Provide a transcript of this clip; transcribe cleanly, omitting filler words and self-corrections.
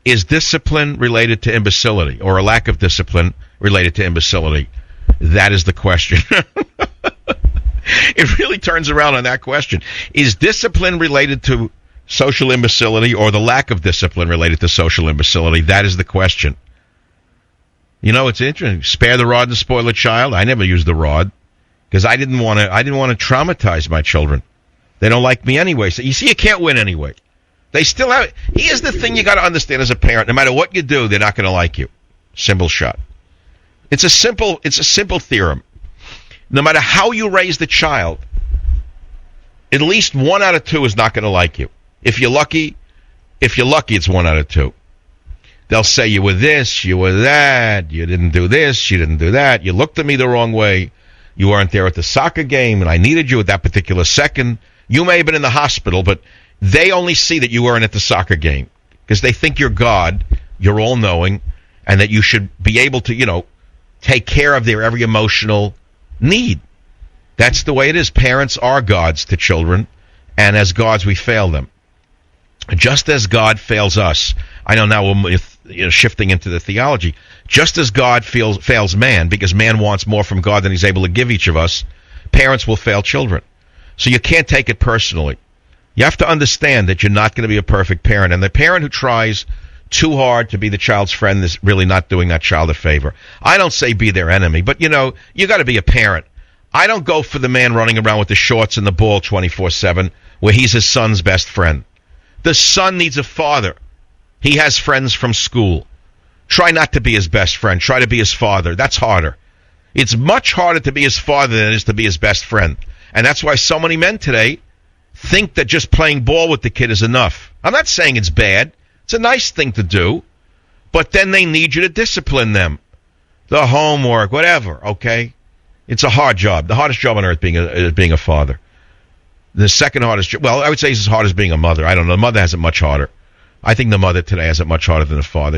Is discipline related to imbecility, or a lack of discipline related to imbecility? That is the question. It really turns around on that question. Is discipline related to social imbecility, or the lack of discipline related to social imbecility? That is the question. You know, it's interesting. Spare the rod and spoil the child. I never used the rod because I didn't want to traumatize my children. They don't like me anyway. So you see, you can't win anyway. They still have. Here's the thing you got to understand as a parent: no matter what you do, they're not going to like you. Simple shot. It's a simple theorem. No matter how you raise the child, at least 1 out of 2 is not going to like you. If you're lucky, it's 1 out of 2. They'll say you were this, you were that, you didn't do this, you didn't do that, you looked at me the wrong way, you weren't there at the soccer game, and I needed you at that particular second. You may have been in the hospital, but they only see that you weren't at the soccer game because they think you're God, you're all-knowing, and that you should be able to, take care of their every emotional need. That's the way it is. Parents are gods to children, and as gods, we fail them. Just as God fails us. I know now we're shifting into the theology. Just as God fails man, because man wants more from God than he's able to give each of us, parents will fail children. So you can't take it personally. You have to understand that you're not going to be a perfect parent, and the parent who tries too hard to be the child's friend is really not doing that child a favor. I don't say be their enemy, but you got to be a parent. I don't go for the man running around with the shorts and the ball 24/7 where he's his son's best friend. The son needs a father. He has friends from school. Try not to be his best friend. Try to be his father. That's harder. It's much harder to be his father than it is to be his best friend. And that's why so many men today think that just playing ball with the kid is enough. I'm not saying it's bad. It's a nice thing to do. But then they need you to discipline them. The homework, whatever, okay? It's a hard job. The hardest job on earth is being a father. The second hardest job, well, I would say it's as hard as being a mother. I don't know. The mother has it much harder. I think the mother today has it much harder than the father.